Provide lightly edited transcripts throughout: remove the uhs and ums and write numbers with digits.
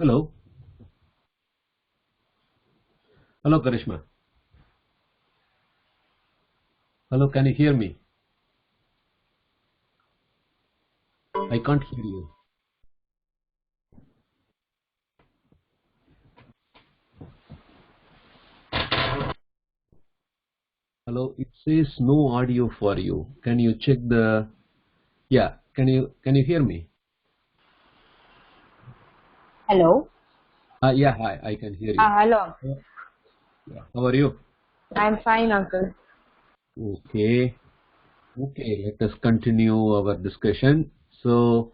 Hello. Hello, Karishma. Hello, can you hear me? I can't hear you. Hello, it says no audio for you. Can you check the? Yeah, can you hear me? Hello. Yeah, hi, I can hear you. Hello. Yeah. How are you? I'm fine, uncle. Okay. Okay, let us continue our discussion. So,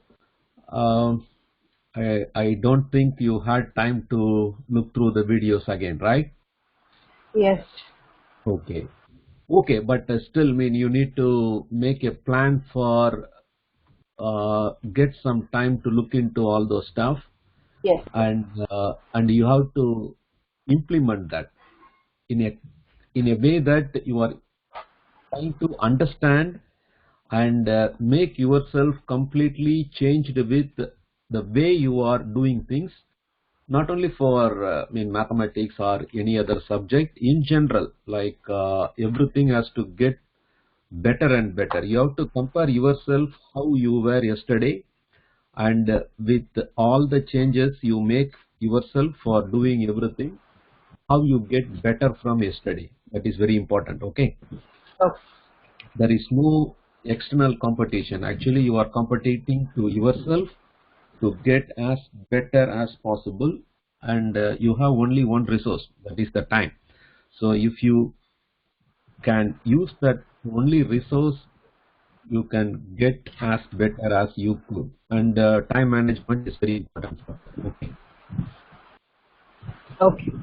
um, I don't think you had time to look through the videos again, right? Yes. Okay. Okay, but still, you need to make a plan for get some time to look into all those stuff, Yes. and you have to implement that in a way that you are trying to understand and make yourself completely changed with the way you are doing things, not only for mathematics or any other subject in general. Like everything has to get better and better. You have to compare yourself how you were yesterday, and with all the changes you make yourself for doing everything, how you get better from yesterday. That is very important. Okay. Okay. There is no external competition. Actually, you are competing to yourself to get as better as possible, and you have only one resource, that is the time. So if you can use that only resource, you can get as better as you could, and time management is very important. Okay. Okay.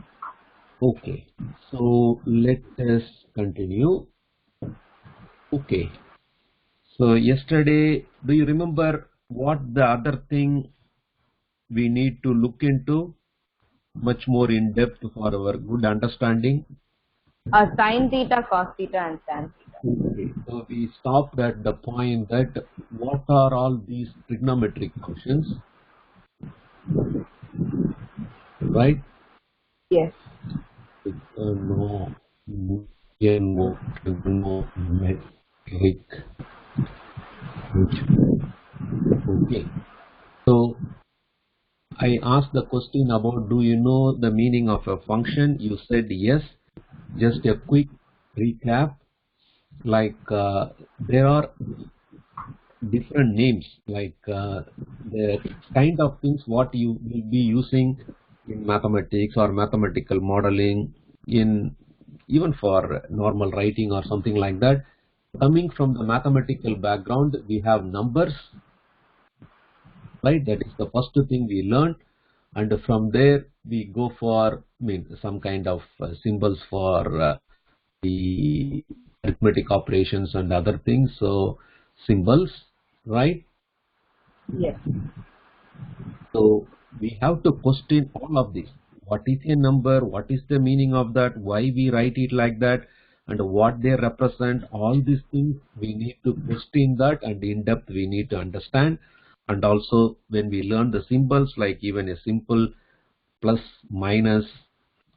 Okay, so let us continue. Okay, so yesterday, do you remember what the other thing we need to look into much more in depth for our good understanding? Sin theta, cos theta, and tan theta. Okay, so we stopped at the point that what are all these trigonometric functions, right? Yes. No, trigonometric. Okay, so I asked the question about, do you know the meaning of a function? You said yes. Just a quick recap. Like there are different names, like the kind of things what you will be using in mathematics or mathematical modeling, in even for normal writing or something like that. Coming from the mathematical background, we have numbers, right? That is the first thing we learned, and from there we go for some kind of symbols for the arithmetic operations and other things. So symbols, right? Yes. So we have to question all of this. What is a number? What is the meaning of that? Why we write it like that? And what they represent? All these things we need to question that, and in depth we need to understand. And also when we learn the symbols, like even a simple plus, minus,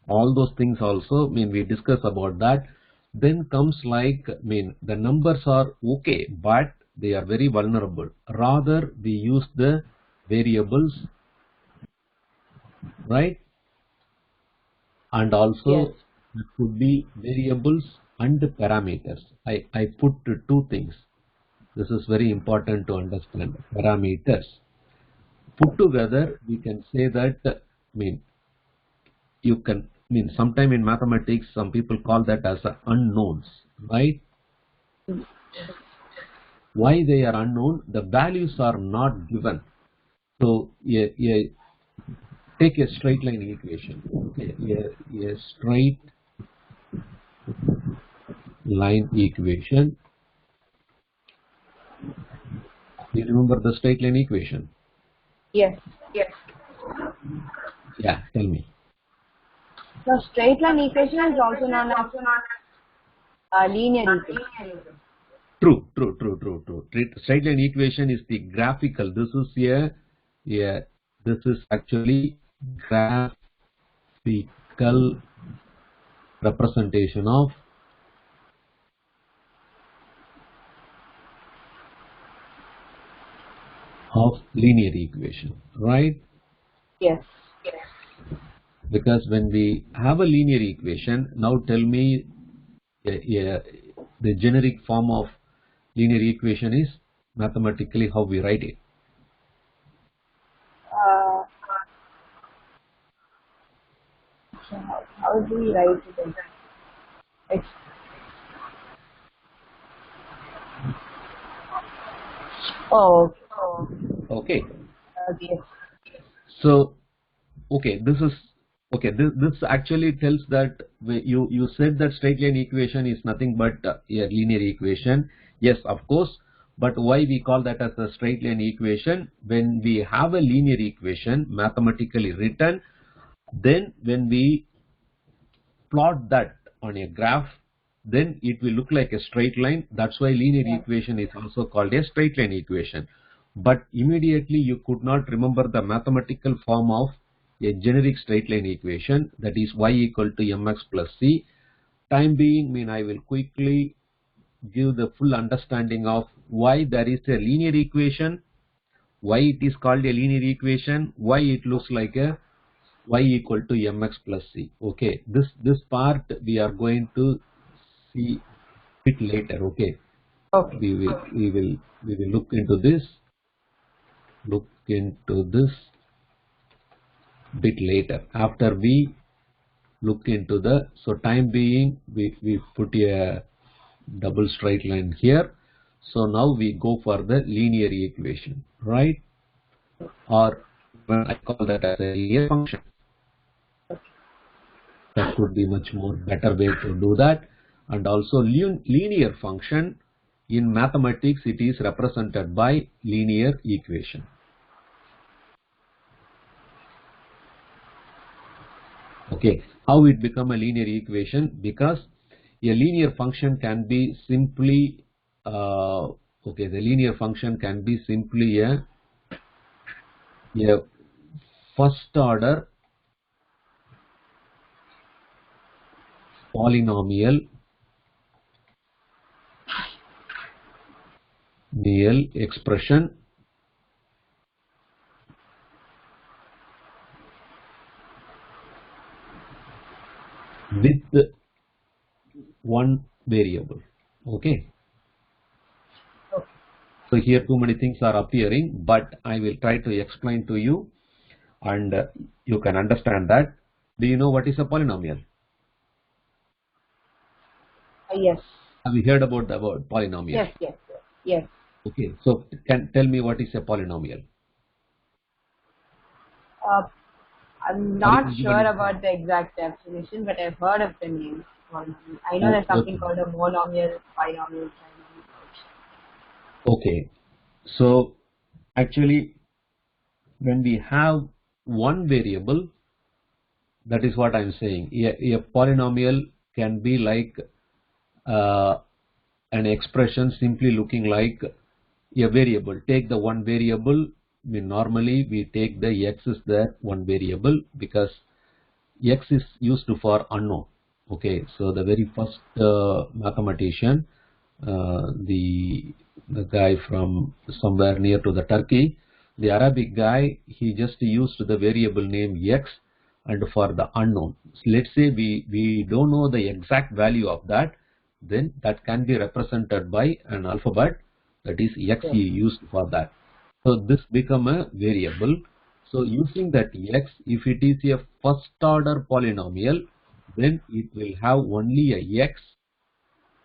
all those things also, we discuss about that. Then comes like, the numbers are okay, but they are very vulnerable. Rather, we use the variables, right? And also Yes. it could be variables and parameters. I put two things. This is very important to understand. Parameters put together, we can say that, you can, sometime in mathematics some people call that as unknowns, right? Why they are unknown? The values are not given. So take a straight line equation. Okay, a straight line equation. Do you remember the straight line equation? Yes. Yes. Yeah, tell me. So straight line equation is also known as linear equation. True. Straight line equation is the graphical. This is this is actually graphical representation of linear equation, right? Yes. Because when we have a linear equation, now tell me the generic form of linear equation is mathematically how we write it. So how do we write it in? It's oh, Okay. yes. So, okay, this is okay. This actually tells that you said that straight line equation is nothing but a linear equation. Yes, of course. But why we call that as a straight line equation? When we have a linear equation mathematically written, then when we plot that on a graph, then it will look like a straight line. That's why linear equation is also called a straight line equation. But immediately you could not remember the mathematical form of a generic straight line equation, that is y equal to mx plus c. Time being, I will quickly give the full understanding of why there is a linear equation, why it is called a linear equation, why it looks like a y equal to mx plus c. Okay, this part we are going to see it later. Okay, Okay. we will look into this bit later after we look into the. So time being, we put a double straight line here. So now we go for the linear equation, right? Or when I call that as a linear function. That could be much more better way to do that. And also linear function in mathematics, it is represented by linear equation. Okay, how it become a linear equation? Because a linear function can be simply okay, the linear function can be simply a first order polynomial expression with one variable. Okay. So here too many things are appearing, but I will try to explain to you, and you can understand that. Do you know what is a polynomial? Yes. Have you heard about the word polynomial? Yes. Okay, so can tell me what is a polynomial? I'm not sure about the exact definition, but I've heard of the name. I know there's something called a monomial, binomial, trinomial. Okay, so actually when we have one variable, that is what I'm saying. A polynomial can be like an expression simply looking like a variable. Take the one variable. Normally we take the x is the one variable because x is used for unknown. Okay, so the very first mathematician, the guy from somewhere near to the Turkey, the Arabic guy, he just used the variable name x and for the unknown. So let's say we don't know the exact value of that, then that can be represented by an alphabet, that is x he used for that. So this become a variable. So using that x, if it is a first order polynomial, then it will have only a x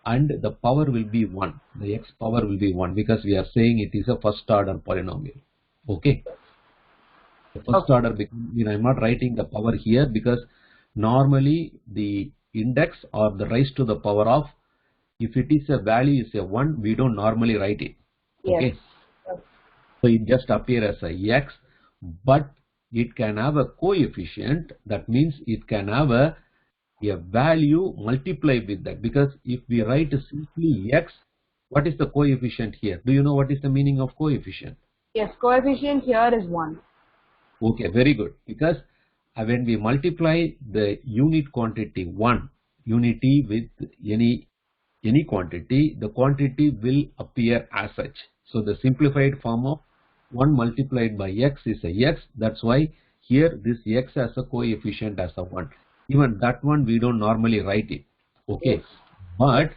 and the power will be 1. The x power will be 1 because we are saying it is a first order polynomial. Okay. The first order, I'm not writing the power here because normally the index or the raise to the power of, if it is a value is a 1, we don't normally write it. Okay. Yes. So it just appears as a x, but it can have a coefficient. That means it can have a value multiplied with that, because if we write simply x, what is the coefficient here? Do you know what is the meaning of coefficient? Yes, coefficient here is 1. Okay, very good. Because when we multiply the unit quantity 1 unity with any quantity, the quantity will appear as such. So the simplified form of 1 multiplied by x is a x. That's why here this x as a coefficient as a 1. Even that one we don't normally write it. Okay. Yes. But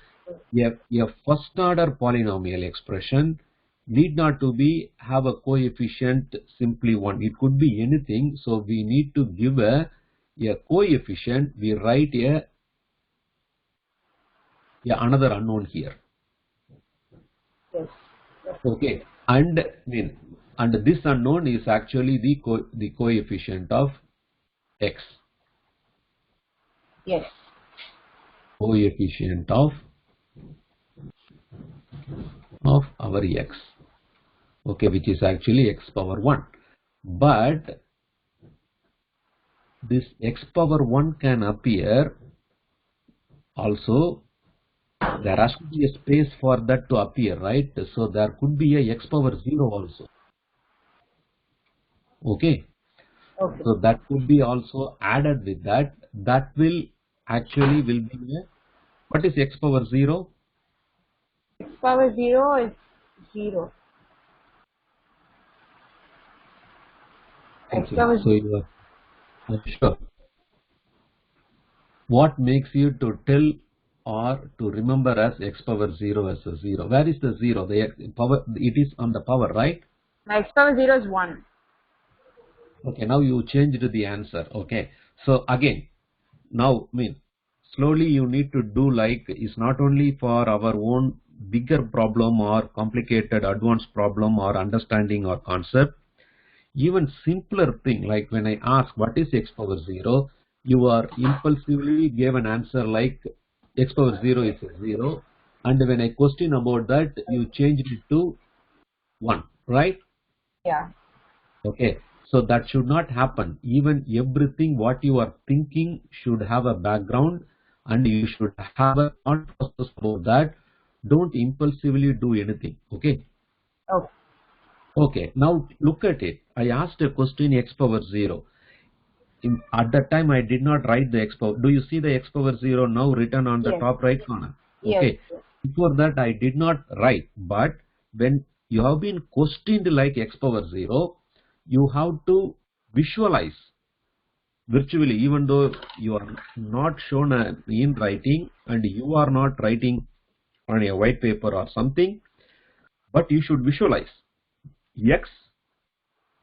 a first order polynomial expression need not to be have a coefficient simply 1. It could be anything. So we need to give a coefficient. We write another unknown here. Yes. Okay, and this unknown is actually the coefficient of x. Yes. Coefficient of our x. Okay, which is actually x power 1. But this x power 1 can appear also. There has to be a space for that to appear, right? So there could be a x power 0 also. Okay. Okay. So that could be also added with that. That will actually will be what is x power 0? X power 0 is 0. X power So you are sure. What makes you to tell or to remember as x power 0 as a 0? Where is the 0? The power, it is on the power, right? X power 0 is 1. Okay, now you changed the answer. Okay, so again, now slowly you need to do like it's not only for our own bigger problem or complicated advanced problem or understanding or concept. Even simpler thing like when I ask what is x power 0, you are impulsively gave an answer like x power 0 is 0, and when I question about that you changed it to 1, right? Yeah. Okay, so that should not happen. Even everything what you are thinking should have a background and you should have a thought process about that. Don't impulsively do anything. Okay. Okay. Okay, now look at it. I asked a question x power 0. At that time I did not write the x power. Do you see the x power 0 now written on the Yes. top right corner? Yes. Okay. Before that I did not write. But when you have been questioned like x power 0, you have to visualize virtually, even though you are not shown in writing and you are not writing on a white paper or something, but you should visualize x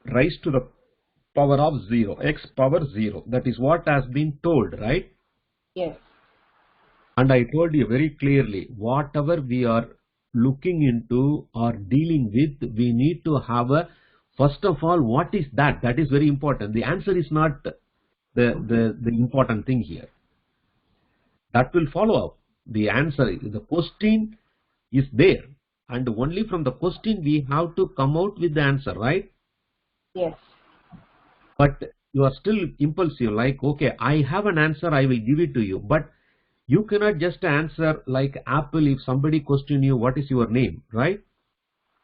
raised to the power of 0, x power 0. That is what has been told, right? Yes. And I told you very clearly, whatever we are looking into or dealing with, we need to have a, first of all, what is that? That is very important. The answer is not the important thing here. That will follow up. The answer, the question is there. And only from the question we have to come out with the answer, right? Yes. But you are still impulsive, like, okay, I have an answer, I will give it to you. But you cannot just answer like Apple if somebody question you, what is your name, right?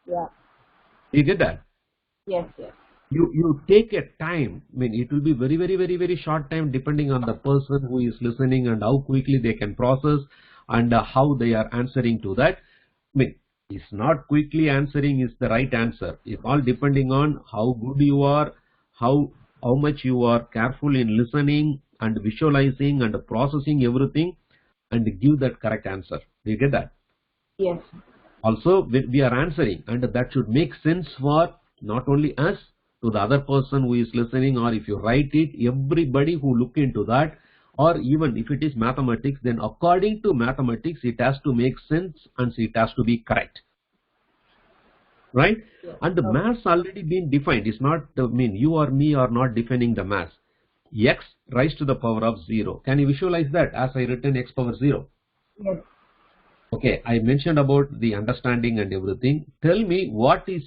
Yeah. You get that? Yes. Yes. You take a time. It will be very short time depending on the person who is listening and how quickly they can process and how they are answering to that. It's not quickly answering is the right answer. It's all depending on how good you are, how much you are careful in listening and visualizing and processing everything and give that correct answer. Do you get that? Yes. Also, we are answering and that should make sense for not only us, to the other person who is listening, or if you write it, everybody who look into that, or even if it is mathematics, then according to mathematics, it has to make sense and it has to be correct. Right? Yes. And the mass already been defined. It's not, you or me are not defining the mass. X raised to the power of 0. Can you visualize that as I written x power 0? Yes. Okay, I mentioned about the understanding and everything. Tell me what is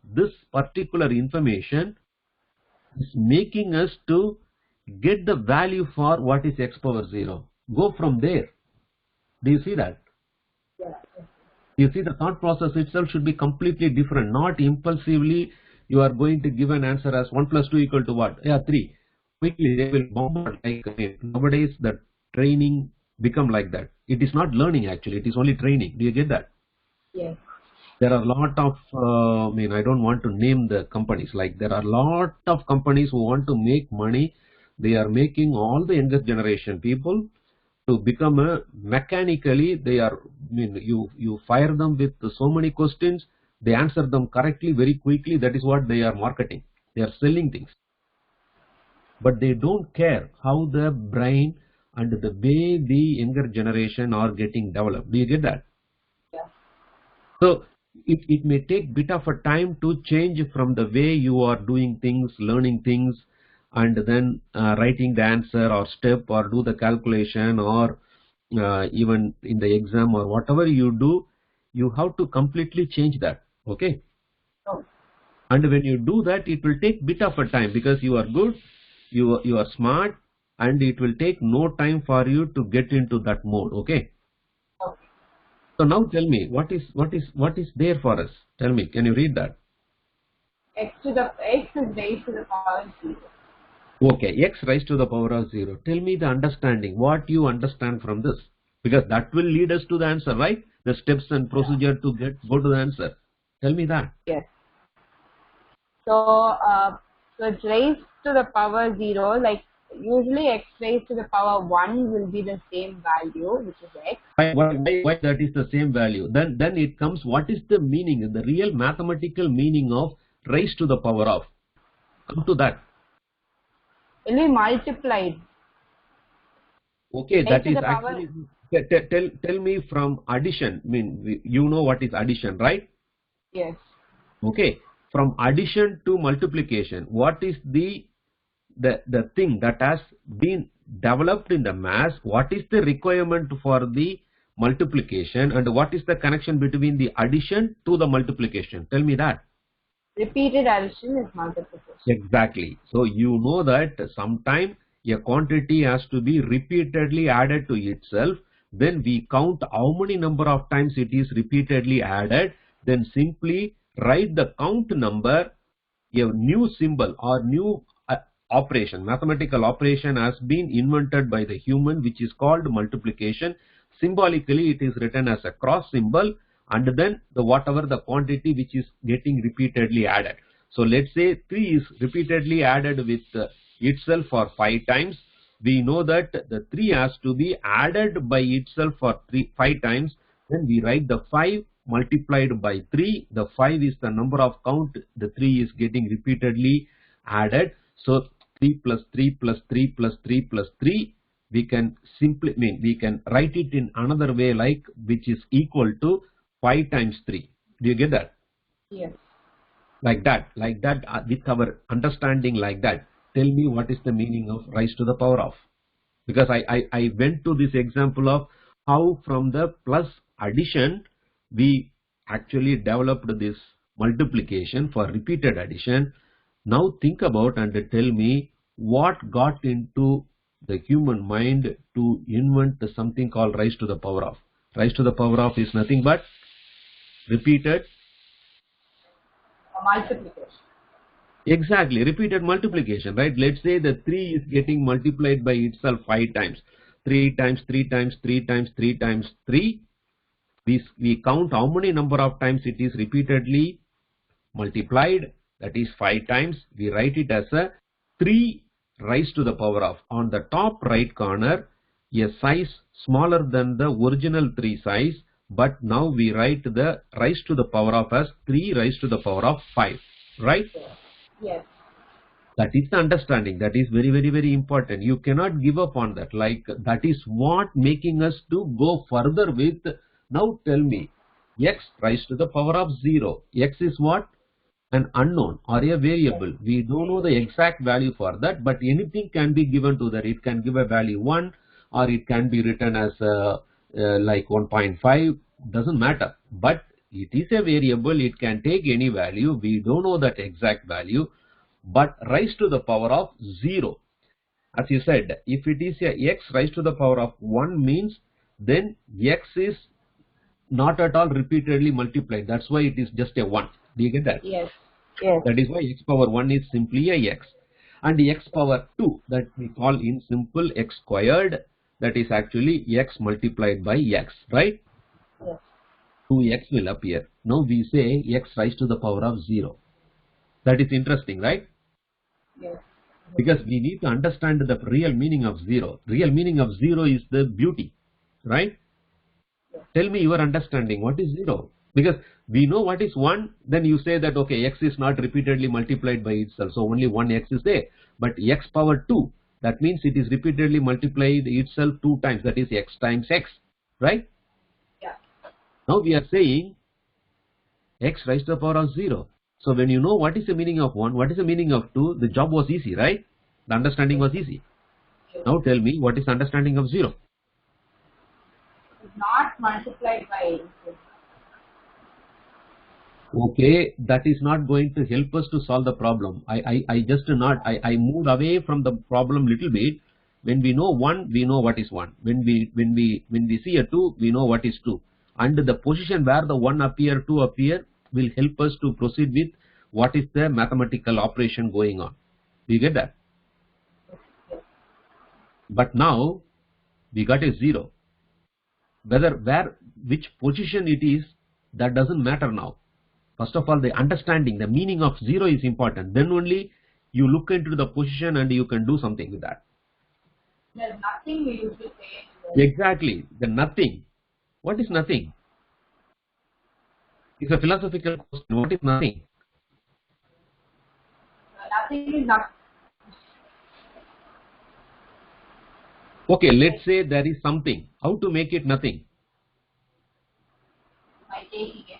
this particular information is making us to get the value for what is x power 0. Go from there. Do you see that? Yeah. You see the thought process itself should be completely different. Not impulsively you are going to give an answer as 1 plus 2 equal to what? Yeah, 3. quickly they will bombard. Like nowadays, the training become like that. It is not learning actually; it is only training. Do you get that? Yes. There are a lot of, I don't want to name the companies. Like there are a lot of companies who want to make money. They are making all the younger generation people to become a mechanically. They are, you fire them with so many questions. They answer them correctly very quickly. That is what they are marketing. They are selling things, but they don't care how the brain and the way the younger generation are getting developed. Do you get that? Yeah. So it may take bit of a time to change from the way you are doing things, learning things, and then writing the answer or step or do the calculation or even in the exam or whatever you do, you have to completely change that. Okay. Oh. And when you do that, it will take bit of a time because you are good, you are smart, and it will take no time for you to get into that mode. Okay. Okay. So now tell me, what is there for us? Tell me, can you read that? X is raised to the power 0. Okay, x raised to the power of 0. Tell me the understanding, what you understand from this. Because that will lead us to the answer, right? The steps and procedure to go to the answer. Tell me that. Yes. So it's raised to the power 0. Like usually x raised to the power 1 will be the same value, which is x. Why that is the same value? Then it comes, what is the meaning, the real mathematical meaning of raised to the power of? Come to that. Will be multiplied. Okay, that Raised to is the power. actually, tell me from addition. You know what is addition, right? Yes. Okay, from addition to multiplication, what is the thing that has been developed in the mass? What is the requirement for the multiplication, and what is the connection between the addition to the multiplication? Tell me that. Repeated addition is multiplication. Exactly. So you know that sometime a quantity has to be repeatedly added to itself. Then we count how many number of times it is repeatedly added. Then simply write the count number. A new symbol or new operation, mathematical operation has been invented by the human, which is called multiplication. Symbolically, it is written as a cross symbol, and then the whatever the quantity which is getting repeatedly added. So let's say 3 is repeatedly added with itself for 5 times. We know that the 3 has to be added by itself for 5 times. Then we write the 5 multiplied by 3. The 5 is the number of count. The 3 is getting repeatedly added. So 3 plus 3 plus 3 plus 3 plus 3. We can simply we can write it in another way, like which is equal to 5 times 3. Do you get that? Yes. Like that, with our understanding like that. Tell me what is the meaning of raised to the power of? Because I went to this example of how from the plus addition we actually developed this multiplication for repeated addition. Now think about and tell me what got into the human mind to invent something called raised to the power of. Raised to the power of is nothing but repeated. Multiplication. Exactly, repeated multiplication, right? Let's say the 3 is getting multiplied by itself 5 times. 3 times 3 times 3 times 3 times 3. We count how many number of times it is repeatedly multiplied. That is 5 times. We write it as a 3 raised to the power of. On the top right corner, a size smaller than the original 3 size. But now we write the raised to the power of as 3 raised to the power of 5. Right? Yes. That is the understanding. That is very, very, very important. You cannot give up on that. Like that is what making us to go further with. Now tell me, x raised to the power of 0. X is what? An unknown or a variable. We don't know the exact value for that, but anything can be given to that. It can give a value 1, or it can be written as like 1.5. Doesn't matter. But it is a variable. It can take any value. We don't know that exact value. But raised to the power of 0. As you said, if it is a x raised to the power of 1 means, then x is not at all repeatedly multiplied. That's why it is just a 1. Do you get that? Yes. Yes. That is why x power 1 is simply a x. and x power 2 that we call in simple x squared, that is actually x multiplied by x, right? Yes. 2x will appear. Now we say x raised to the power of 0. That is interesting, right? Yes. Because we need to understand the real meaning of 0. Real meaning of 0 is the beauty, right? Yes. Tell me your understanding. What is 0? Because we know what is 1, then you say that, okay, x is not repeatedly multiplied by itself, so only one x is there. But x power 2, that means it is repeatedly multiplied itself 2 times, that is x times x, right? Yeah. Now we are saying x raised to the power of 0. So when you know what is the meaning of 1, what is the meaning of 2, the job was easy, right? The understanding was easy. Yes. Now tell me, what is the understanding of 0? It's not multiplied by itself. Okay, that is not going to help us to solve the problem. I moved away from the problem little bit. When we know 1, we know what is 1. When we see a 2, we know what is 2. And the position where the 1 appear, 2 appear will help us to proceed with what is the mathematical operation going on. Do you get that? Yes. But now we got a 0. Which position it is, that doesn't matter now. First of all, the understanding, the meaning of 0 is important. Then only you look into the position and you can do something with that. There's nothing we used to say. Exactly, the nothing. What is nothing? It's a philosophical question. What is nothing? Nothing is not. Okay, let's say there is something. How to make it nothing? By taking it.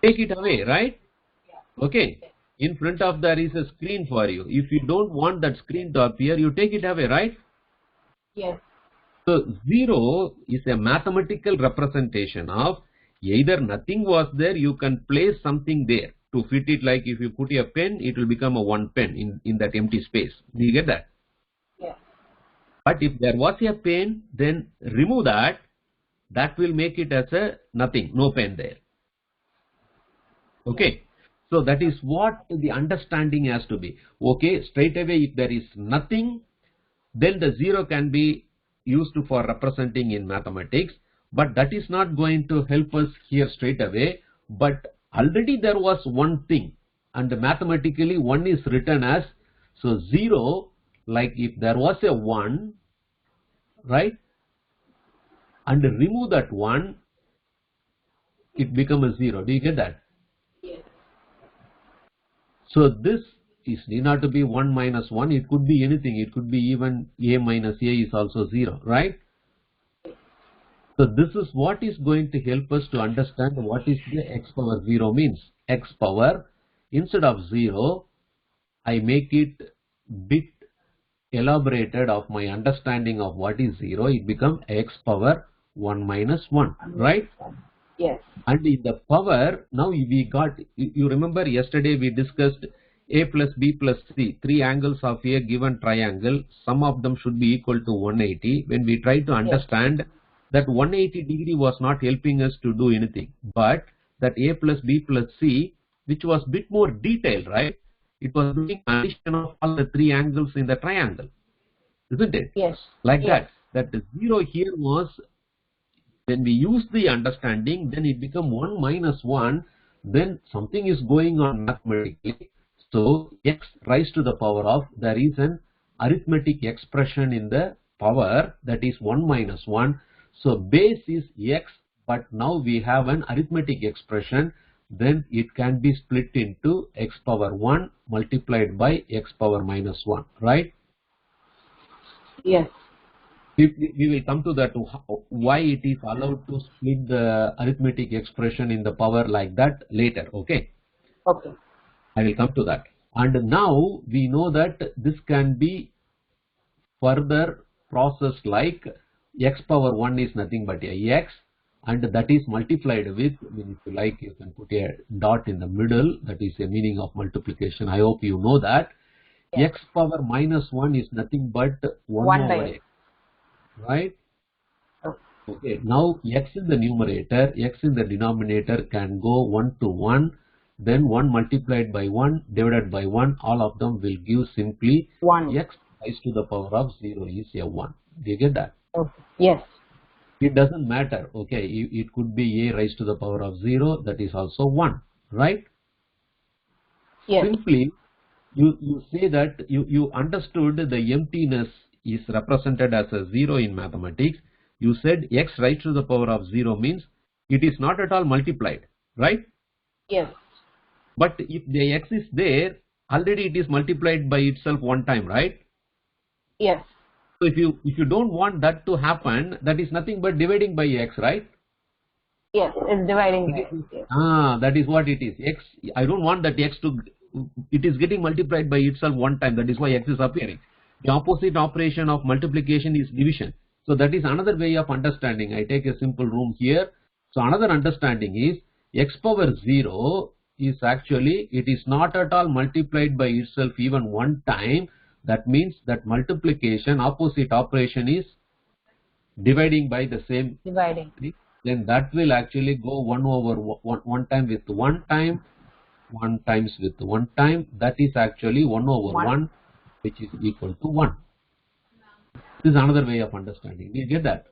Take it away, right? Yeah. Okay. In front of there is a screen for you. If you don't want that screen to appear, you take it away, right? Yes. So 0 is a mathematical representation of either nothing was there, you can place something there to fit it. Like if you put a pen, it will become a 1 pen in that empty space. Do you get that? Yes. But if there was a pen, then remove that. That will make it as a nothing, no pen there. Okay. So that is what the understanding has to be. Okay, straight away if there is nothing, then the 0 can be used for representing in mathematics, but that is not going to help us here straight away. But already there was one thing, and mathematically 1 is written as, so 0, like if there was a 1, right, and remove that 1, it becomes a 0. Do you get that? Yes. So this is need not to be 1 minus 1, it could be anything, it could be even a minus a is also 0, right? So this is what is going to help us to understand what is the x power 0 means. X power, instead of 0, I make it bit elaborated of my understanding of what is 0, it becomes x power 1 minus 1, right? Yes. And in the power, now we got, you remember yesterday we discussed a plus b plus c, 3 angles of a given triangle, sum of them should be equal to 180. When we try to understand that 180 degree was not helping us to do anything, but that a plus b plus c, which was bit more detailed, right? It was doing addition of all the 3 angles in the triangle, isn't it? Yes. Like Yes. that the 0 here was, when we use the understanding, then it become 1 minus 1, then something is going on mathematically. So x raised to the power of, there is an arithmetic expression in the power, that is 1 minus 1. So base is x, but now we have an arithmetic expression, then it can be split into x power 1 multiplied by x power minus 1, right? Yes. We will come to that, why it is allowed to split the arithmetic expression in the power like that later, okay? Okay. I will come to that. And now we know that this can be further processed like x power 1 is nothing but a x, and that is multiplied with, I mean, if you like, you can put a dot in the middle, that is a meaning of multiplication. I hope you know that. Yes. X power minus 1 is nothing but 1 over by x, right? Okay. Okay, now x in the numerator, x in the denominator can go 1 to 1, then 1 multiplied by 1 divided by 1, all of them will give simply 1. x raised to the power of 0 is a 1. Do you get that? Okay. Yes. It doesn't matter. Okay, it could be a raised to the power of 0, that is also 1, right? Yes. Simply, you say that you understood the emptiness is represented as a 0 in mathematics. You said x raised to the power of 0 means it is not at all multiplied, right? Yes. But if the x is there, already it is multiplied by itself one time, right? Yes. So if you don't want that to happen, that is nothing but dividing by x, right? Yes, it's dividing by x. Yes. That is what it is. X, I don't want that x to, it is getting multiplied by itself one time. That is why x is appearing. The opposite operation of multiplication is division. So that is another way of understanding. I take a simple room here. So another understanding is x power 0 is actually, it is not at all multiplied by itself even one time. That means that multiplication, opposite operation is dividing by the same. Dividing. Then that will actually go 1 over 1 time with 1 time, 1 times with 1 time. That is actually 1 over 1, which is equal to 1. This is another way of understanding. Do you get that?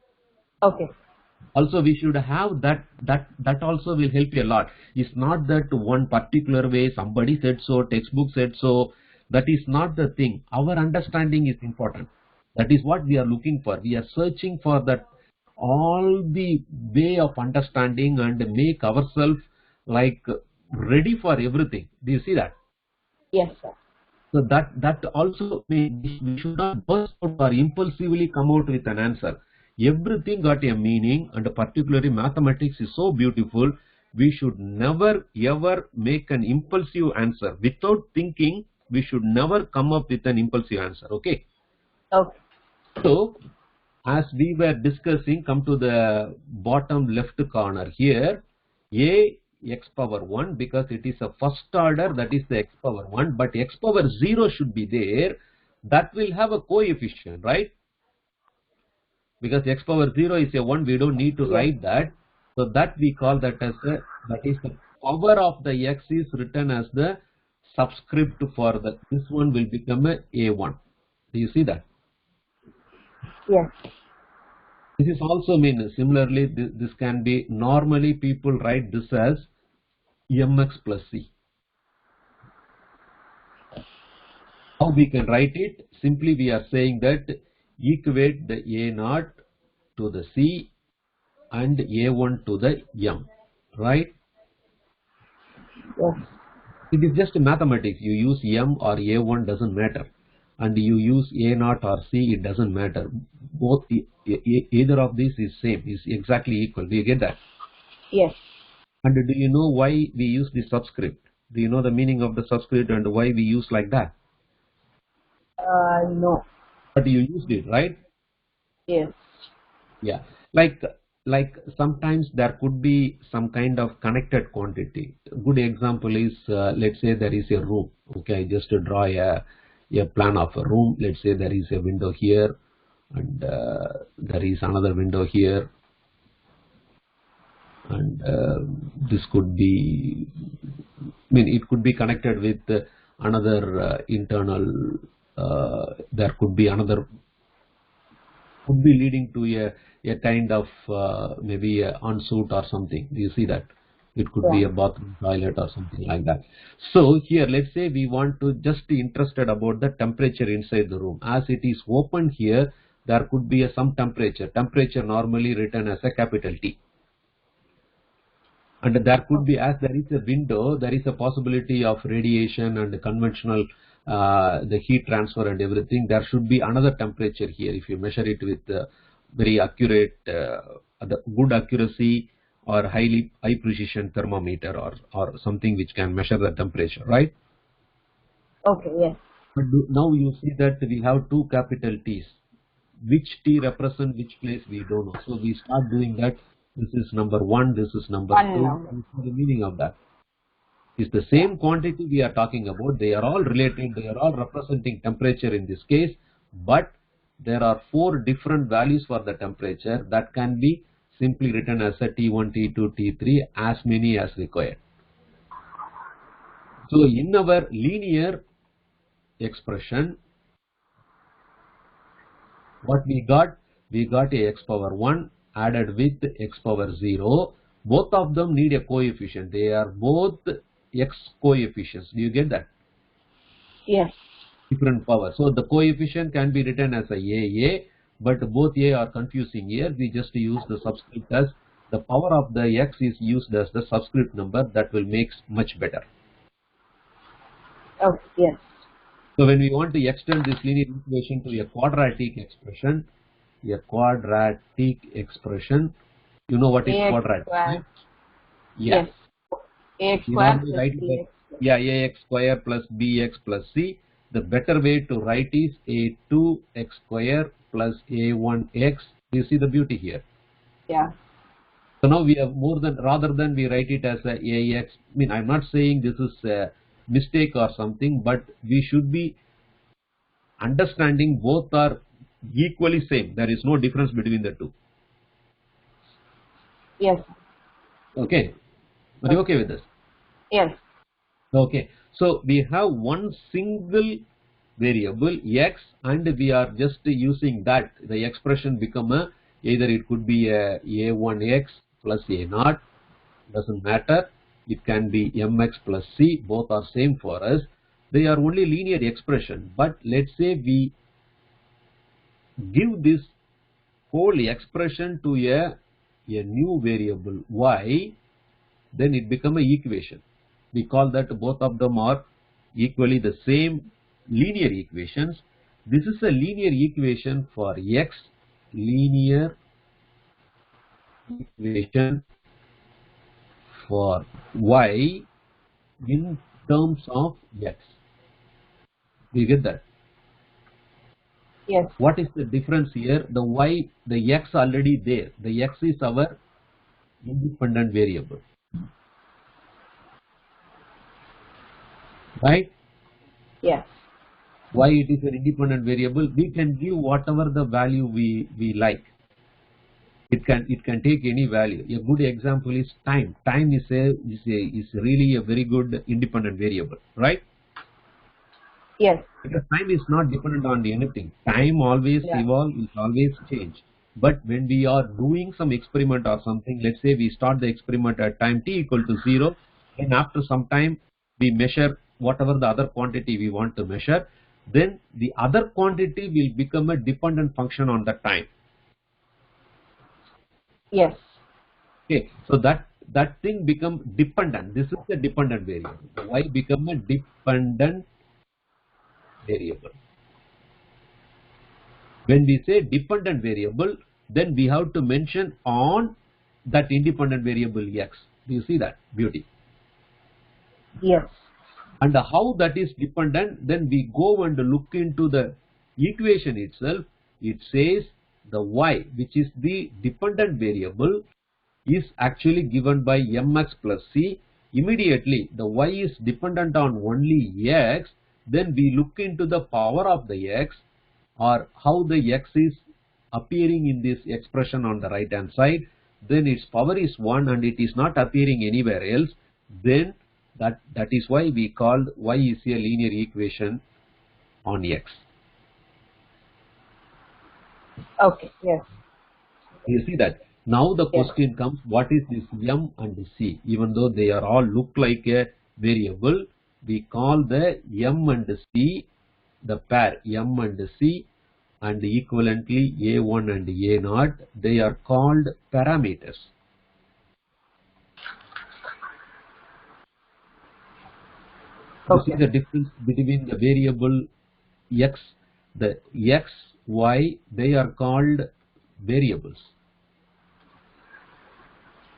Okay. Also, we should have that also will help you a lot. It's not that one particular way, somebody said so, textbook said so. That is not the thing. Our understanding is important. That is what we are looking for. We are searching for that all the way of understanding and make ourselves like ready for everything. Do you see that? Yes, sir. So that also means we should not burst out or impulsively come out with an answer. Everything got a meaning, and particularly mathematics is so beautiful. We should never ever make an impulsive answer without thinking. We should never come up with an impulsive answer. Okay. Okay. So as we were discussing, come to the bottom left corner here, a x power 1, because it is a first order, that is the x power 1, but x power 0 should be there. That will have a coefficient, right? Because x power 0 is a 1, we don't need to write that. So that we call that as the, that is the power of the x is written as the subscript for the, this one will become a a1. Do you see that? Yes. This is also mean similarly, this can be, normally people write this as mx plus c. How we can write it? Simply we are saying that equate the a0 to the c and a1 to the m, right? Yes. It is just mathematics. You use m or a1 doesn't matter, and you use a0 or c, it doesn't matter. Both, either of these is same, is exactly equal. Do you get that? Yes. And do you know why we use the subscript? Do you know the meaning of the subscript and why we use like that? No. But you used it, right? Yes. Yeah. Like sometimes there could be some kind of connected quantity. A good example is, let's say there is a room. Okay, I just draw a plan of a room. Let's say there is a window here, and there is another window here, and this could be, I mean, it could be connected with another internal, there could be another, could be leading to a kind of maybe a ensuite or something. Do you see that? It could be a bathroom, toilet or something like that. So here, let's say we want to just be interested about the temperature inside the room. As it is open here, there could be some temperature. Temperature normally written as a capital T. And there could be, as there is a window, there is a possibility of radiation and conventional, the heat transfer and everything. There should be another temperature here. If you measure it with very accurate, the good accuracy or high precision thermometer or something which can measure the temperature, right? Okay, yes. But now you see that we have two capital T's. Which T represent which place we don't know. So we start doing that. This is number 1, this is number 2. The meaning of that is the same quantity we are talking about. They are all related. They are all representing temperature in this case. But there are 4 different values for the temperature that can be simply written as a T1, T2, T3, as many as required. So in our linear expression, what we got a x power 1 added with x power 0. Both of them need a coefficient. They are both x coefficients. Do you get that? Yes. Different power. So the coefficient can be written as a, but both a are confusing here. We just use the subscript as the power of the x is used as the subscript number. That will make much better. Oh, yes. So when we want to extend this linear equation to a quadratic expression, you know what is quadratic? Square. Yeah. Yes. Ax You square normally plus write it bx. yeah, ax square plus bx plus c. The better way to write is a2x square plus a1x. You see the beauty here. Yeah. So now we have rather than we write it as a ax. I mean, I'm not saying this is a mistake or something, but we should be understanding both are equally same. There is no difference between the two. Yes. Okay. Are you okay with this? Yes. Okay. So we have one single variable x, and we are just using that. The expression become either it could be a1x plus a0, doesn't matter. It can be mx plus c. Both are same for us. They are only linear expression. But let's say we give this whole expression to a new variable y, then it become a equation. We call that both of them are equally the same linear equations. This is a linear equation for x, linear equation for y in terms of x. Do you get that? Yes. What is the difference here? The y, the x already there. The x is our independent variable. Right? Yes. Why it is an independent variable? We can give whatever the value we like. It can take any value. A good example is time. Time is really a very good independent variable, right? Yes. Because time is not dependent on anything. Time always evolve, it always change. But when we are doing some experiment or something, let's say we start the experiment at time t equal to 0, and after some time we measure whatever the other quantity we want to measure, then the other quantity will become a dependent function on the time. Yes. Okay, so that thing become dependent. This is a dependent variable. Y become a dependent variable. When we say dependent variable, then we have to mention on that independent variable x. Do you see that beauty? Yes. And how that is dependent, then we go and look into the equation itself. It says the y, which is the dependent variable, is actually given by mx plus c. Immediately the y is dependent on only x. Then we look into the power of the x, or how the x is appearing in this expression on the right hand side. Then its power is 1 and it is not appearing anywhere else. Then that is why we called y is a linear equation on x. Okay. Yes. You see that? Now the question comes, what is this m and c? Even though they are all look like a variable, we call the m and c, the pair m and c, and equivalently a1 and a0, they are called parameters. You see the difference between the variable x, the x, y, they are called variables.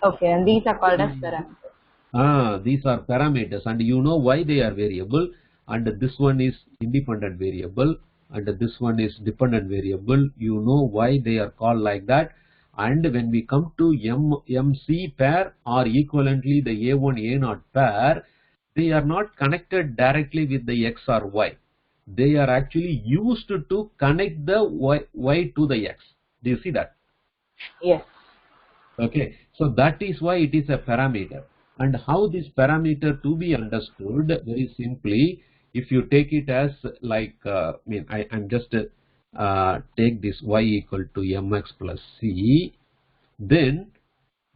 Okay, and these are called as parameters. These are parameters, and you know why they are variable, and this one is independent variable, and this one is dependent variable. You know why they are called like that. And when we come to MC pair, or equivalently the A1 A0 pair, they are not connected directly with the x or y. They are actually used to connect the y to the x. Do you see that? Yes. Okay, so that is why it is a parameter. And how this parameter to be understood? Very simply, if you take it as like, I'm just take this y equal to mx plus c, then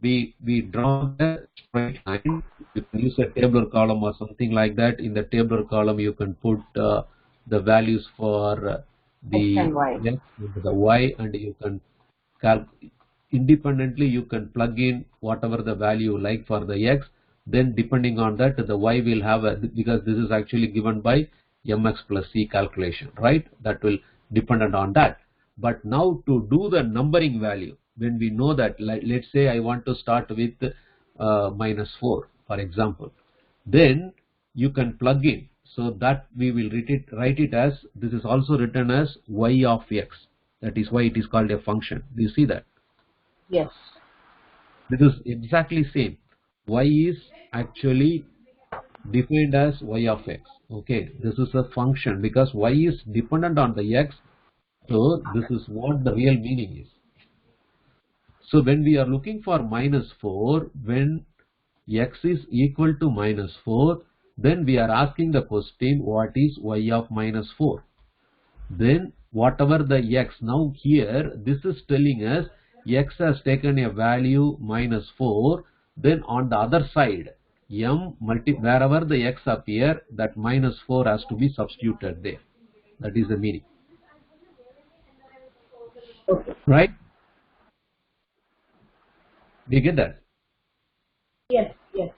we draw the straight line. You can use a tabular column or something like that. In the tabular column, you can put the values for X the and Y. x and the y, and you can independently you can plug in whatever the value you like for the x. Then depending on that, the y will have a, because this is actually given by mx plus c calculation, right? That will dependent on that. But now to do the numbering value, when we know that, let's say I want to start with -4, for example, then you can plug in, so that we will write it as, this is also written as y of x. That is why it is called a function. Do you see that? Yes. This is exactly same. Y is actually defined as y of x. Okay, this is a function because y is dependent on the x. So this is what the real meaning is. So when we are looking for -4, when x is equal to -4, then we are asking the question, what is y of -4? Then whatever the x, now here this is telling us x has taken a value -4, then on the other side wherever the x appear, that -4 has to be substituted there. That is the meaning. Okay. Right? Do you get that? Yes. Yes.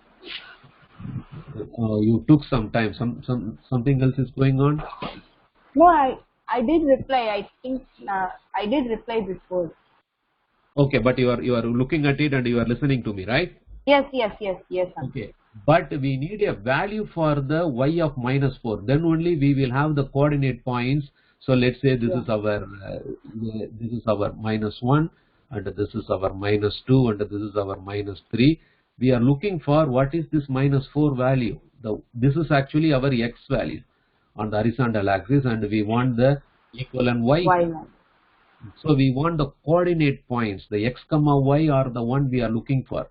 You took some time. Something else is going on. No, I did reply. I think I did reply before. Okay, but you are looking at it and you are listening to me, right? Yes. Okay, but we need a value for the y of -4. Then only we will have the coordinate points. So let's say this is our -1, and this is our -2, and this is our -3. We are looking for what is this -4 value. This is actually our x value on the horizontal axis, and we want the equivalent y. So we want the coordinate points. The x comma y are the one we are looking for.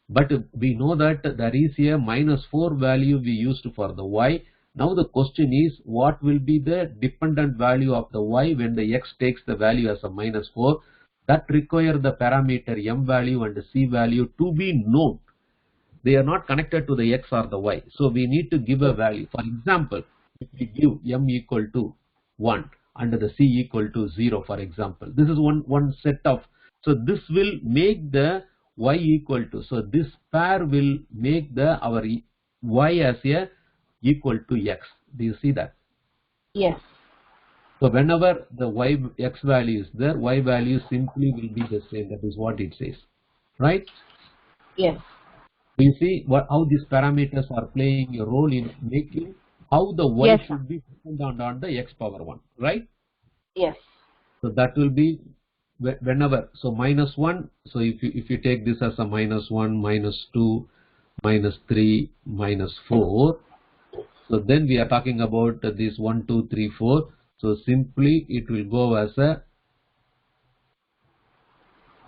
But we know that there is a -4 value we used for the y. Now the question is, what will be the dependent value of the y when the x takes the value as a -4? That require the parameter m value and c value to be known. They are not connected to the x or the y. So we need to give a value. For example, if we give m equal to 1 and the c equal to 0, for example, this is one set of, so this will make the y equal to, so this pair will make the our y as a equal to x. Do you see that? Yes. So whenever the x value is there, y value simply will be the same. That is what it says, right? Yes. Do you see how these parameters are playing a role in making how the y should be dependent on the x power 1, right? Yes. So that will be whenever, so -1, so if you take this as a -1, -2, -3, -4, so then we are talking about this 1, 2, 3, 4. So simply it will go as a,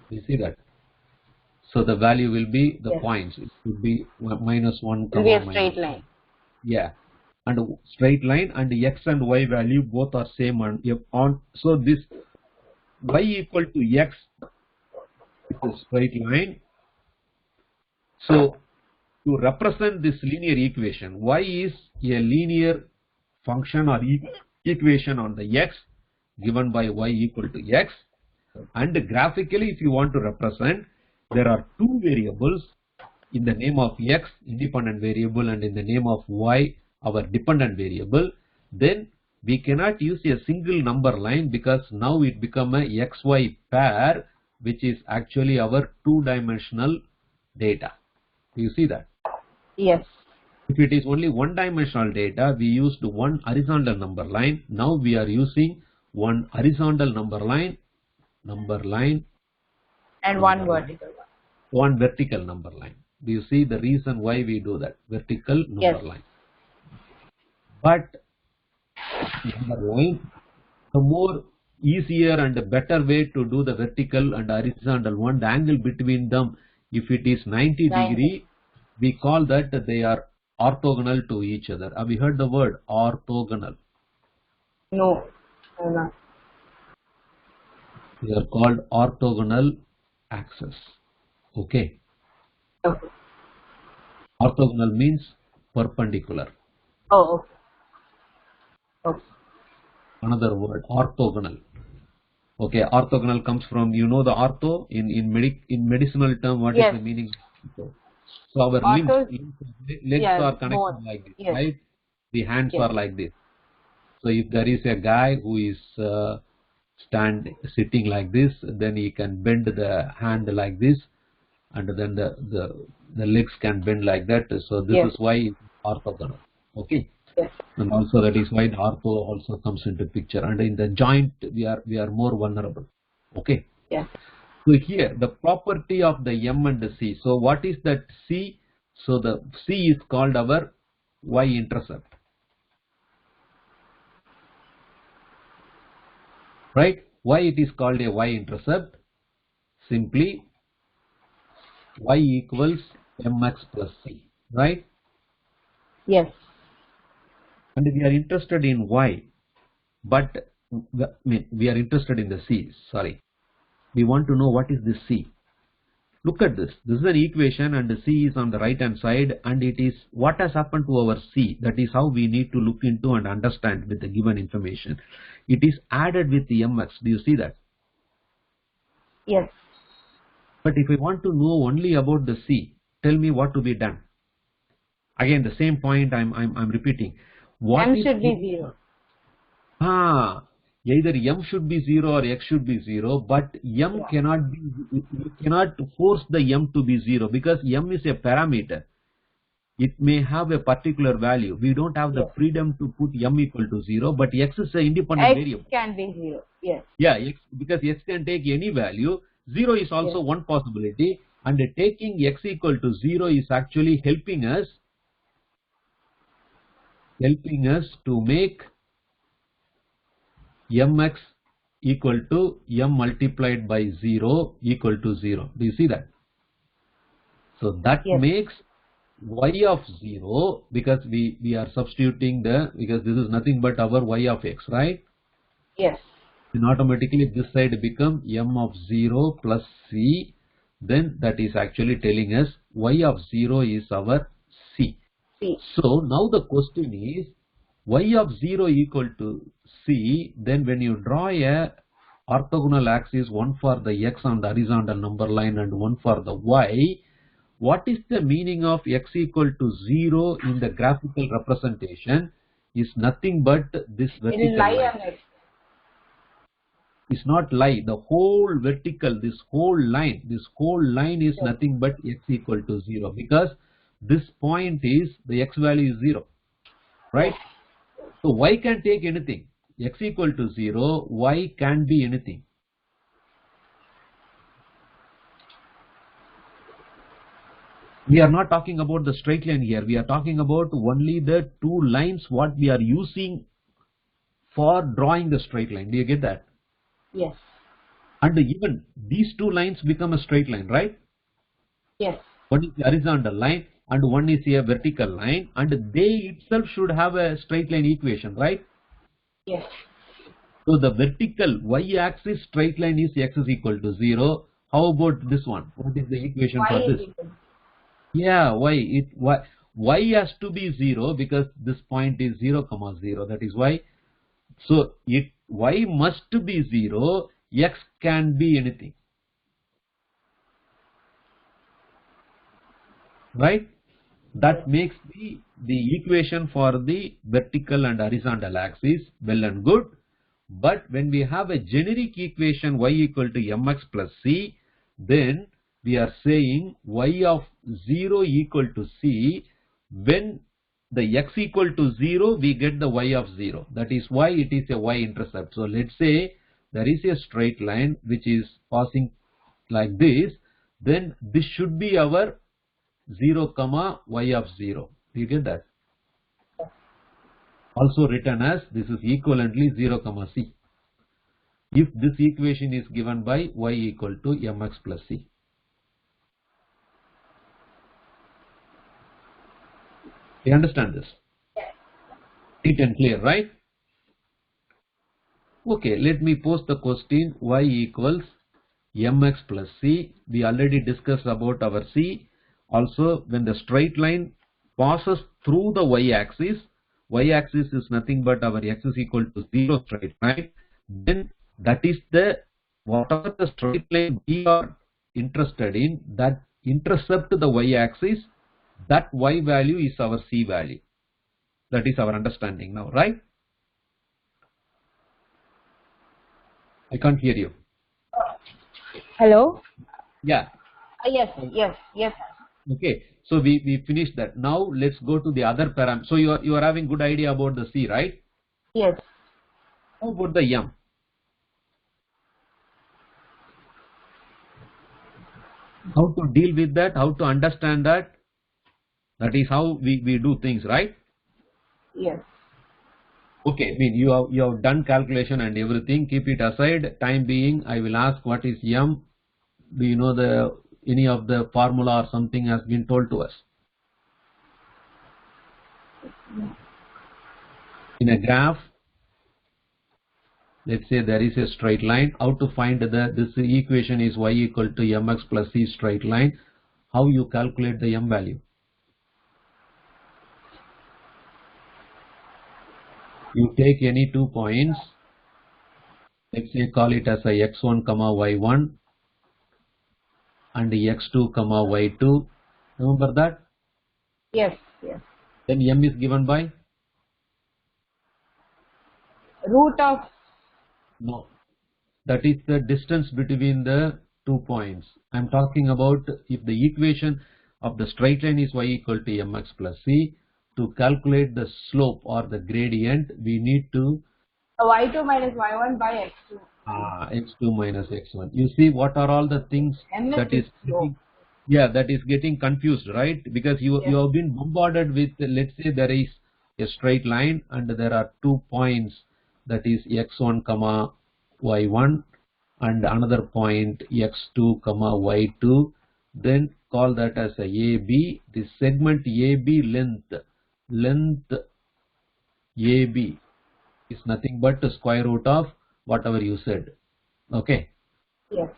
you see that? So the value will be the points. It will be -1, it will be a straight line. Yeah, and a straight line, and x and y value both are same on. So this y equal to x is a straight line. So to represent this linear equation, y is a linear function or equation on the x given by y equal to x. And graphically, if you want to represent, there are two variables in the name of x, independent variable, and in the name of y, our dependent variable. Then we cannot use a single number line because now it become a xy pair, which is actually our two-dimensional data. Do you see that? Yes. If it is only one-dimensional data, we used one horizontal number line. Now we are using one horizontal number line, and one vertical one. One vertical number line. Do you see the reason why we do that? Vertical number line. But number line, the more easier and better way to do the vertical and horizontal one, the angle between them, if it is 90 degree, we call that they are orthogonal to each other. Have you heard the word orthogonal? No. No. They are called orthogonal axes. Okay. Okay. Orthogonal means perpendicular. Oh, okay. Okay. Another word, orthogonal. Okay, orthogonal comes from, you know, the ortho in medicinal term. What is Yes. the meaning? So our legs Yeah, are connected bone. like this, Yes. right? The hands Yes. are like this. So if there is a guy who is sitting like this, then he can bend the hand like this, and then the legs can bend like that. So this Yes. is why it's orthogonal. Okay. Yes. And also that is why the ortho also comes into picture. And in the joint, we are more vulnerable. Okay. Yes. So here the property of the M and the C. So what is that C? So the C is called our y-intercept. Right? Why it is called a y-intercept? Simply y equals mx plus c. Right? Yes. And we are interested in y, but we are interested in the c. Sorry. We want to know what is this c. Look at this. This is an equation and the C is on the right hand side, and it is what has happened to our C. That is how we need to look into and understand with the given information. It is added with the mx. Do you see that? Yes. But if we want to know only about the C, tell me what to be done. Again, the same point I'm repeating. What M is should be 0. Either m should be 0 or x should be 0, but m cannot be, you cannot force the m to be 0 because m is a parameter. It may have a particular value. We don't have the freedom to put m equal to 0, but x is an independent variable. X can be 0. Yes. Yeah, because x can take any value. 0 is also one possibility, and taking x equal to 0 is actually helping us to make mx equal to m multiplied by 0 equal to 0. Do you see that? So that makes y of 0, because we are substituting because this is nothing but our y of x, right? Yes. Then automatically this side become m of 0 plus c. Then that is actually telling us y of 0 is our c. So now the question is, y of 0 equal to c, then when you draw a orthogonal axis, one for the x on the horizontal number line and one for the y, what is the meaning of x equal to 0 in the graphical representation? Is nothing but this vertical line. It's not lie. The whole vertical, this whole line is nothing but x equal to 0, because this point is the x value is 0, right? So y can take anything. X equal to 0, y can be anything. We are not talking about the straight line here. We are talking about only the two lines what we are using for drawing the straight line. Do you get that? Yes. And even these two lines become a straight line, right? Yes. One is the horizontal line and one is a vertical line, and they itself should have a straight line equation, right? Yes. So the vertical y-axis straight line is x is equal to 0. How about this one? What is the equation for this? Yeah, y has to be 0 because this point is 0, 0. That is why. So y must be 0. X can be anything, right? That makes the equation for the vertical and horizontal axis well and good. But when we have a generic equation y equal to mx plus c, then we are saying y of 0 equal to c. When the x equal to 0, we get the y of 0. That is why it is a y-intercept. So let's say there is a straight line which is passing like this. Then this should be our 0 comma y of 0. Do you get that? Also written as this is equivalently 0 comma c. If this equation is given by y equal to mx plus c. You understand this? Yes. Neat and clear, right? Okay, let me pose the question y equals mx plus c. We already discussed about our c. Also, when the straight line passes through the y-axis is nothing but our x is equal to 0 straight line, then that is the whatever the straight line we are interested in that intercept the y-axis, that y value is our c value. That is our understanding now, right? I can't hear you. Hello? Yeah. Yes. Okay. So we finished that. Now let's go to the other param. So you are having good idea about the C, right? Yes. How about the M? How to deal with that? How to understand that? That is how we do things, right? Yes. Okay. I mean you have done calculation and everything. Keep it aside. Time being, I will ask what is M. Do you know any of the formula or something has been told to us? In a graph, let's say there is a straight line. How to find this equation is y equal to mx plus c straight line. How you calculate the m value? You take any 2 points. Let's say call it as a x1 comma y1 and x2 comma y2. Remember that? Yes. Then m is given by? Root of. No. That is the distance between the 2 points. I'm talking about if the equation of the straight line is y equal to mx plus c. To calculate the slope or the gradient, we need to y2 minus y1 by x2. x2 minus x1. You see what are all the things M that is is slope. that is getting confused, right? Because you have been bombarded with, let's say there is a straight line and there are 2 points, that is x1 comma y1 and another point x2 comma y2. Then call that as a AB. The segment AB length AB is nothing but the square root of whatever you said. Okay. Yes.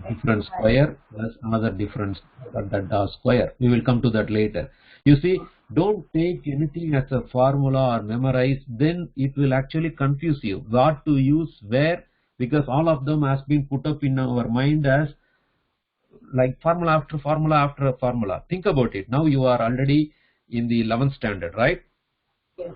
Different square plus another difference that square. We will come to that later. You see, don't take anything as a formula or memorize, then it will actually confuse you. What to use where, because all of them has been put up in our mind as like formula after formula after formula. Think about it. Now you are already in the 11th standard, right? Yes.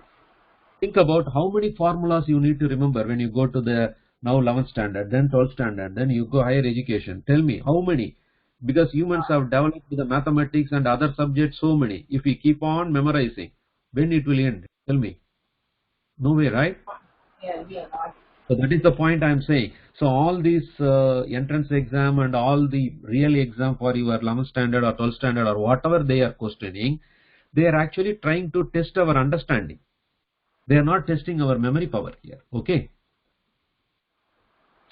Think about how many formulas you need to remember when you go to the now 11th standard, then 12th standard, then you go higher education. Tell me how many? Because humans have developed the mathematics and other subjects so many. If we keep on memorizing, when it will end? Tell me. No way, right? Yeah. So that is the point I am saying. So all these entrance exam and all the real exam for your 11th standard or 12th standard or whatever they are questioning, they are actually trying to test our understanding. They are not testing our memory power here. Okay.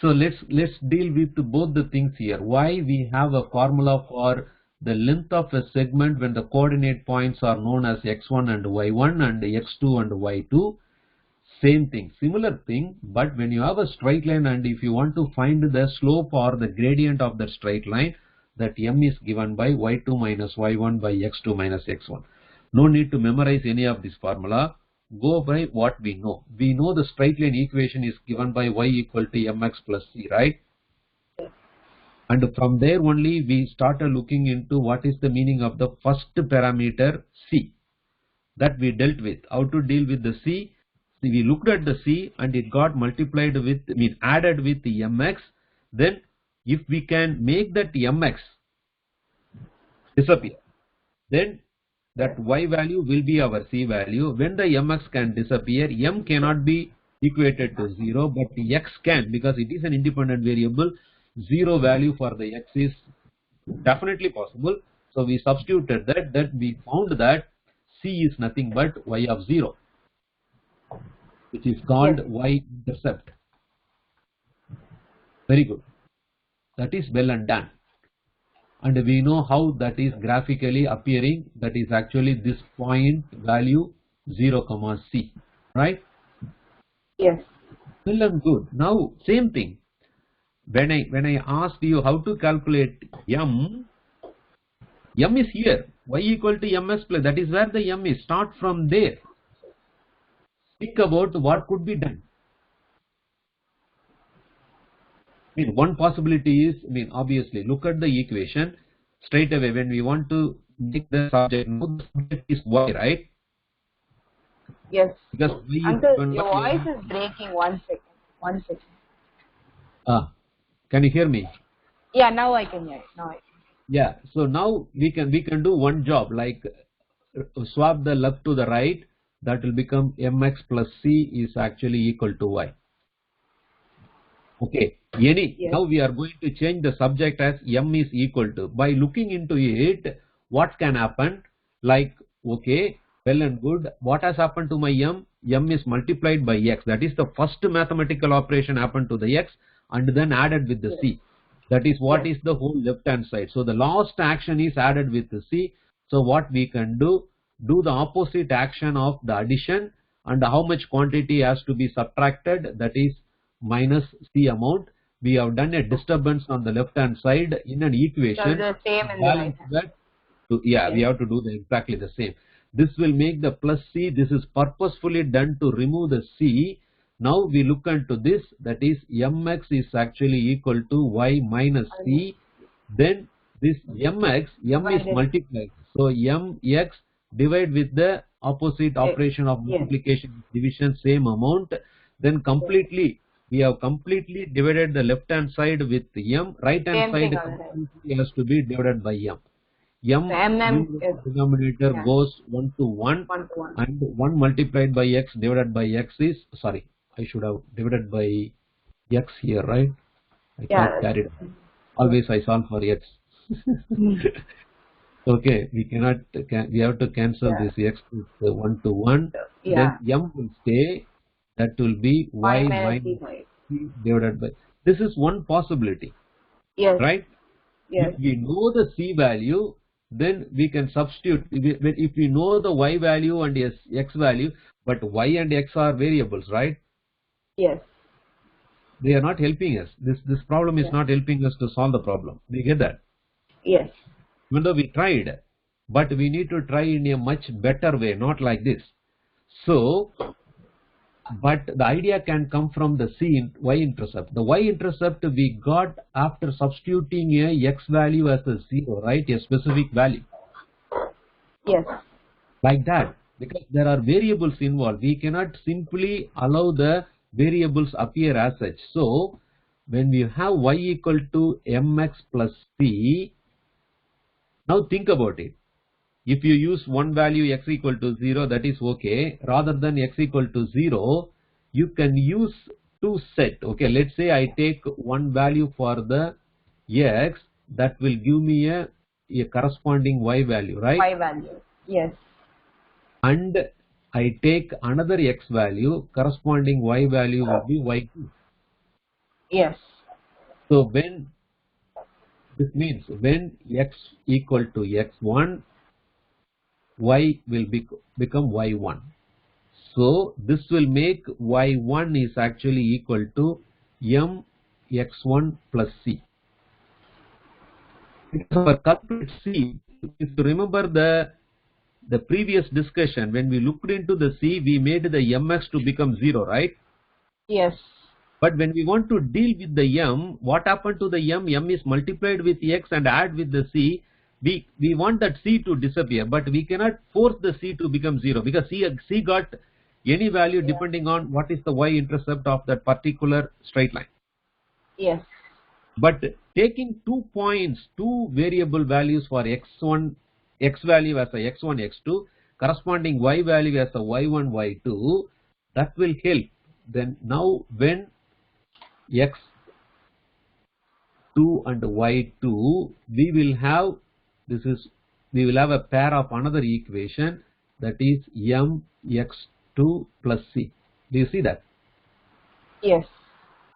So let's deal with both the things here. Why we have a formula for the length of a segment when the coordinate points are known as x1 and y1 and x2 and y2. Same thing, similar thing, but when you have a straight line and if you want to find the slope or the gradient of that straight line, that m is given by y2 minus y1 by x2 minus x1. No need to memorize any of this formula. Go by what we know. We know the straight line equation is given by y equal to mx plus c, right? And from there only we started looking into what is the meaning of the first parameter c. That we dealt with. How to deal with the c? See, we looked at the c and it got multiplied with, added with the mx. Then if we can make that mx disappear, then that y value will be our c value. When the mx can disappear, m cannot be equated to 0, but x can, because it is an independent variable. 0 value for the x is definitely possible. So we substituted that we found that c is nothing but y of 0, which is called y-intercept. Very good. That is well and done. and we know how that is graphically appearing. That is actually this point value 0 comma c, right? Yes. Well and good. Now same thing. When I asked you how to calculate m is here. Y equal to ms plus. That is where the m is. Start from there. Think about what could be done. I mean, one possibility is, I mean, obviously, look at the equation straight away. When we want to make the subject, now the subject is y, right? Yes. Because y is Uncle, given your by voice is breaking. 1 second. 1 second. Can you hear me? Yeah, now I can hear it. Now I can. Yeah. So now we can do one job, like swap the left to the right. That will become mx plus c is actually equal to y. Okay. Yes. Now we are going to change the subject as m is equal to. By looking into it, what can happen? Like, okay, well and good. What has happened to my m? M is multiplied by x. That is the first mathematical operation happened to the x and then added with the Yes. c. That is what Yes. is the whole left hand side. So the last action is added with the c. So what we can do the opposite action of the addition, and how much quantity has to be subtracted, that is minus c amount. We have done a disturbance on the left hand side in an So equation. the same in the right Balance hand. that to, yeah, we Yes. have to do exactly the same. This will make the plus c. This is purposefully done to remove the c. Now we look into this, that is mx is actually equal to y minus c. Then this mx, m is multiplied. So mx divide with the opposite operation of Yes. multiplication, division, same amount. Then completely, we have completely divided the left hand side with m. Right hand Same side thing on the right. completely has to be divided by m. M So MM is denominator yeah. goes 1 to 1, 1 to 1. and 1 multiplied by x divided by x is, sorry, I should have divided by x here, right? I Yeah. can't carry it. Always I solve for x. Okay, we cannot, we have to cancel Yeah. this x with 1 to 1. Yeah. Then m will stay. That will be y minus c divided by. This is one possibility, Yes. right? Yes. If we know the c value, then we can substitute. If we know the y value and x value, but y and x are variables, right? Yes. They are not helping us. This problem is Yes. not helping us to solve the problem. We get that? Yes. Even though we tried, but we need to try in a much better way, not like this. So, but the idea can come from the y-intercept. The y-intercept we got after substituting a x value as a 0, right? A specific value. Yes. Like that. Because there are variables involved. We cannot simply allow the variables appear as such. So, when we have y equal to mx plus c, now think about it. If you use one value x equal to 0, that is okay. Rather than x equal to 0, you can use two set. Okay, let's say I take one value for the x, that will give me a corresponding y value, right? Y value. Yes. And I take another x value, corresponding y value will be y2. Yes. So when this means when x equal to x1, y will become y1. So this will make y1 is actually equal to m x1 plus c. For calculate c, if you remember the previous discussion, when we looked into the c, we made the mx to become 0, right? Yes. But when we want to deal with the m, what happened to the m? M is multiplied with x and add with the c. We want that c to disappear, but we cannot force the c to become 0, because c got any value depending on what is the y-intercept of that particular straight line. Yes. But taking 2 points, 2 variable values for x1, x value as a x1, x2, corresponding y value as a y1, y2, that will help. Then now when x2 and y2, we will have a pair of another equation, that is m x2 plus c. Do you see that? Yes.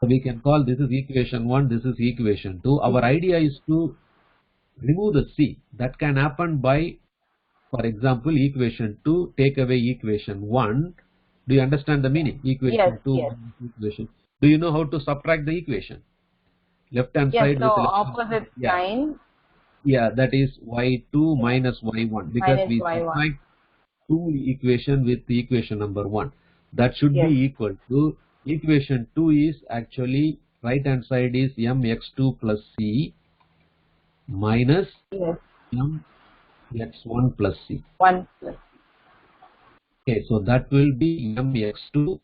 So we can call this is equation 1, this is equation 2. Our idea is to remove the c. That can happen by, for example, equation 2, take away equation 1. Do you understand the meaning? Equation Yes, 2 yes. minus equation. Do you know how to subtract the equation? Left hand Yes, side so with left opposite yeah. sign Yeah, that is y2 minus y1 because minus we y1. subtract 2 equation with the equation number 1. That should Yes. be equal to equation 2 is actually right hand side is mx2 plus c minus Yes. mx1 plus c. 1 plus Okay, so that will be mx2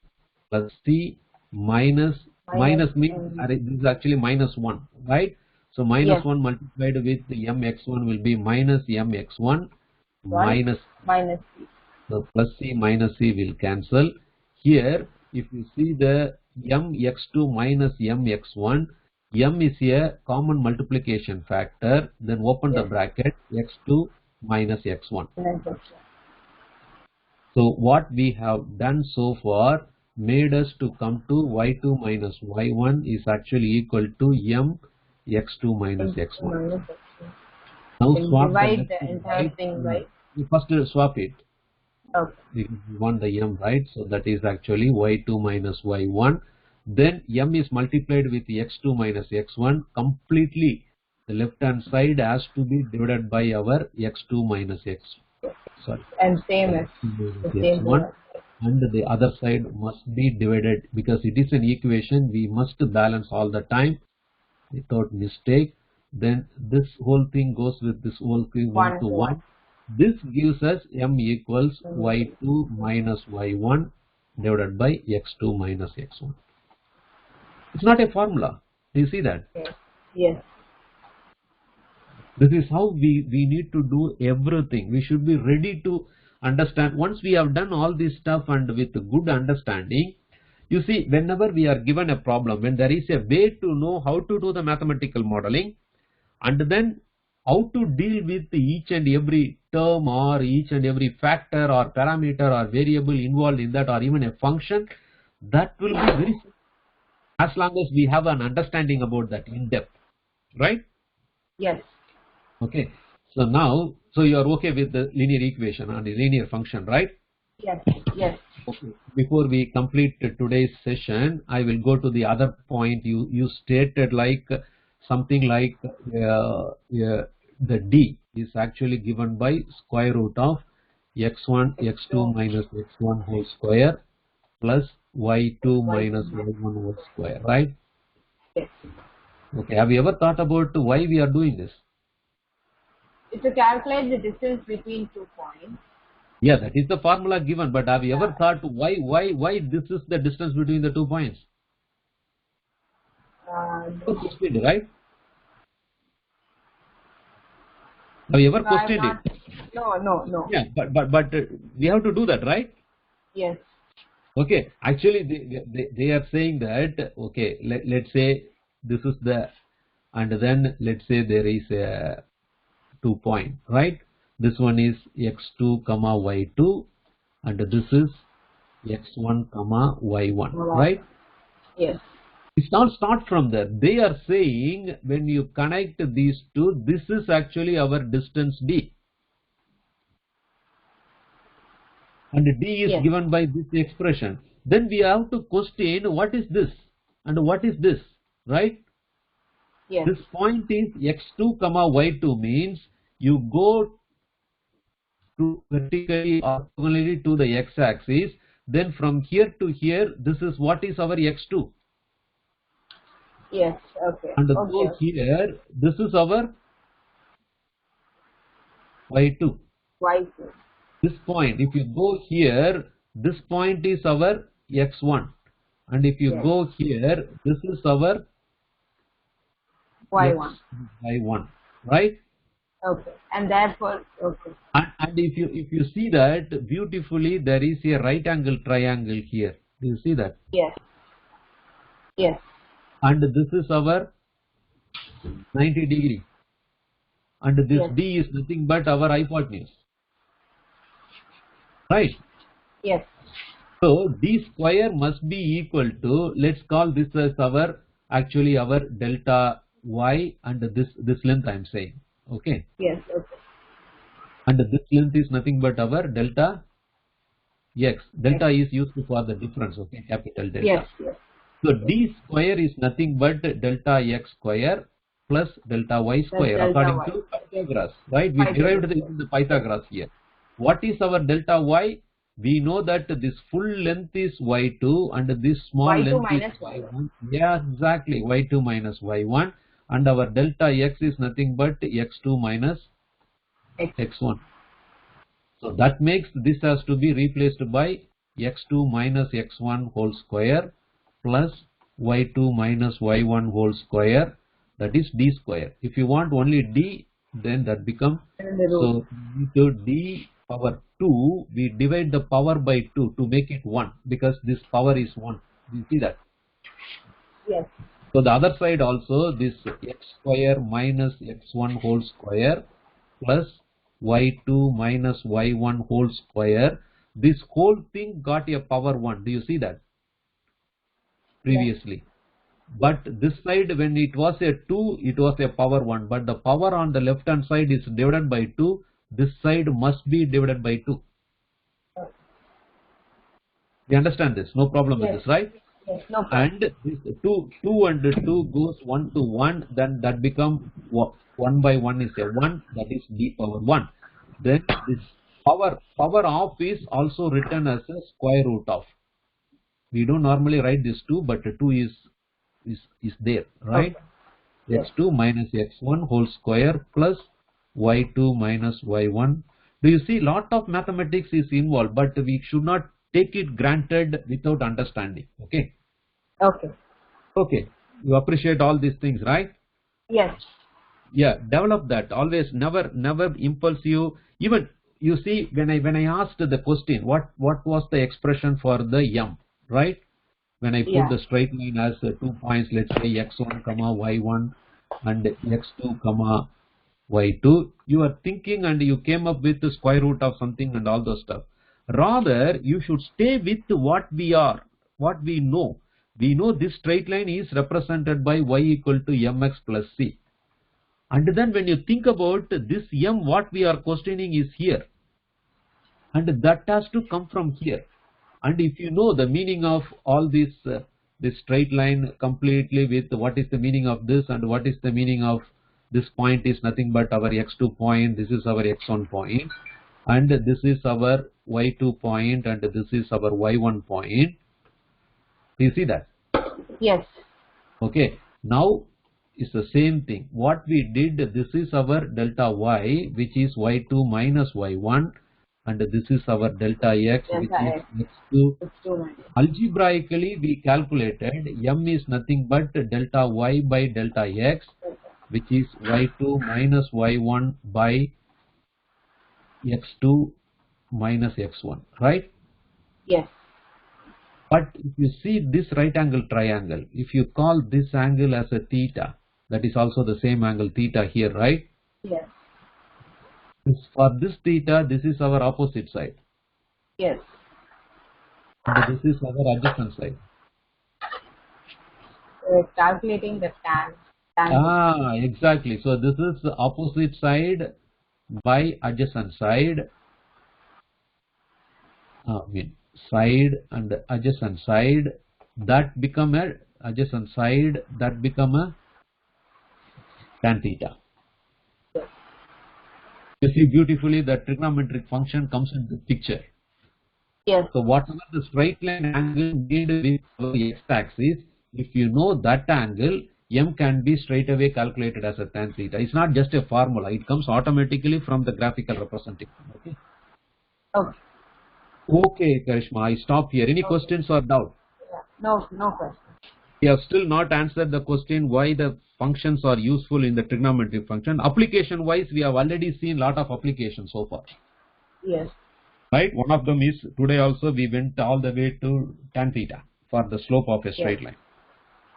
plus c minus minus means this is actually minus 1, right? So minus yes. 1 multiplied with the mx1 will be minus mx1 1 minus. minus c. So plus c minus c will cancel. Here, if you see the mx2 minus mx1, m is a common multiplication factor. Then open the Yes. bracket x2 minus x1. Minus So what we have done so far made us to come to y2 minus y1 is actually equal to m x2 minus x1. minus Now Can swap the divide left the to entire right. thing, right? You first swap it. Okay. We want the m, right? So that is actually y2 minus y1. Then m is multiplied with x2 minus x1 completely. The left hand side has to be divided by our x2 minus x. Sorry. And same as the same x1, and the other side must be divided because it is an equation. We must balance all the time without mistake. Then this whole thing goes with this whole thing 1 to 1. This gives us m equals y2 minus y1 divided by x2 minus x1. It's not a formula. Do you see that? Yes. This is how we need to do everything. We should be ready to understand. Once we have done all this stuff and with good understanding, you see, whenever we are given a problem, when there is a way to know how to do the mathematical modeling, and then how to deal with each and every term or each and every factor or parameter or variable involved in that or even a function, that will be very simple as long as we have an understanding about that in depth, right? Yes. Okay, so now, so you are okay with the linear equation and the linear function, right? Yes. Yes. Okay. Before we complete today's session, I will go to the other point. You stated like something like the d is actually given by square root of x1 x2 minus x1 whole square plus y2 minus y1 whole square, right? Yes. Okay, have you ever thought about why we are doing this? It's to calculate the distance between 2 points. Yeah, that is the formula given, but have you ever thought why this is the distance between the 2 points? Questioned, right? Have you ever questioned it? No. Yeah, but we have to do that, right? Yes. Okay, actually they are saying that, okay, let's say this is the, and then let's say there is a 2 point, right? This one is x2 comma y2 and this is x1 comma y1, right? Yes. It's not start from there. They are saying when you connect these two, this is actually our distance d. And d is given by this expression. Then we have to question what is this and what is this, right? Yes. This point is x2 comma y2 means you go to vertically orthogonally to the x-axis. Then from here to here, this is what is our x2. Yes. Okay. And go here, this is our y2. Y2. This point, if you go here, this point is our x1. And if you go here, this is our y1. y1, right? Okay. And therefore, okay. And if you see that beautifully, there is a right angle triangle here. Do you see that? Yes. Yes. And this is our 90 degree. And this d is nothing but our hypotenuse. Right? Yes. So d square must be equal to, let's call this as our, actually our delta y and this length I am saying. Okay. Yes. Okay. And this length is nothing but our delta x. Delta is used for the difference. Okay, capital delta. Yes. Yes. So d square is nothing but delta x square plus delta y square Delta according y. to Pythagoras, right? We Pythagoras. derived the Pythagoras here. What is our delta y? We know that this full length is y2 and this small Y2 length is minus y1. y1. Yeah, exactly. y2 minus y1 and our delta x is nothing but x2 minus x1. So that makes this has to be replaced by x2 minus x1 whole square plus y2 minus y1 whole square, that is d square. If you want only d, then that becomes, so to d power 2, we divide the power by 2 to make it 1 because this power is 1. You see that? Yes. So the other side also, this x square minus x1 whole square plus y2 minus y1 whole square, this whole thing got a power 1. Do you see that? Previously. Yes. But this side, when it was a 2, it was a power 1. But the power on the left hand side is divided by 2. This side must be divided by 2. You understand this? No problem with this, right? Yes, no problem. And this 2 and 2 goes 1 to 1, then that become 1 by 1 is a 1, that is d power 1. Then this power of is also written as a square root of. We don't normally write this 2, but 2 is there, right? Okay. x2 minus x1 whole square plus y2 minus y1. Do you see, lot of mathematics is involved, but we should not take it granted without understanding. Okay. Okay. Okay. You appreciate all these things, right? Yes. Yeah. Develop that. Always, never impulsive. Even you see, when I asked the question, what was the expression for the m, right? When I put the straight line as 2 points, let's say x1 comma y1 and x2 comma y2, you are thinking and you came up with the square root of something and all those stuff. Rather, you should stay with what we are, what we know. We know this straight line is represented by y equal to mx plus c. And then when you think about this m, what we are questioning is here. And that has to come from here. And if you know the meaning of all this straight line completely with what is the meaning of this and what is the meaning of this point is nothing but our x2 point, this is our x1 point, and this is our y2 point, and this is our y1 point. Do you see that? Yes. Okay. Now it's the same thing. What we did, this is our delta y, which is y2 minus y1, and this is our delta x, which is x2. Algebraically, we calculated m is nothing but delta y by delta x, which is y2 minus y1 by x2 minus x1, right? Yes. But if you see this right angle triangle, if you call this angle as a theta, that is also the same angle theta here, right? Yes. For this theta, this is our opposite side. Yes. And this is our adjacent side. We're calculating the tan. Exactly. So this is the opposite side by adjacent side. Side and adjacent side, that become a adjacent side, that become a tan theta. You see beautifully the trigonometric function comes into the picture. Yes. So whatever the straight line angle made with the x-axis, if you know that angle, m can be straight away calculated as a tan theta. It's not just a formula. It comes automatically from the graphical representation. Okay. Okay. Okay, Karishma, I stop here. Any questions or doubt? No questions. We have still not answered the question why the functions are useful in the trigonometric function. Application wise, we have already seen lot of applications so far. Yes. Right? One of them is today also we went all the way to tan theta for the slope of a straight line.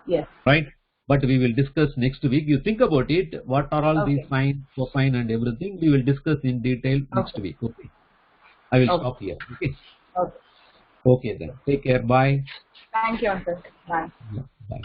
Yes. Right? But we will discuss next week. You think about it, what are all these sine, cosine and everything, we will discuss in detail next week. Okay. I will stop here. Okay. Okay. Okay then. Take care. Bye. Thank you, Uncle. Bye. Yeah, bye.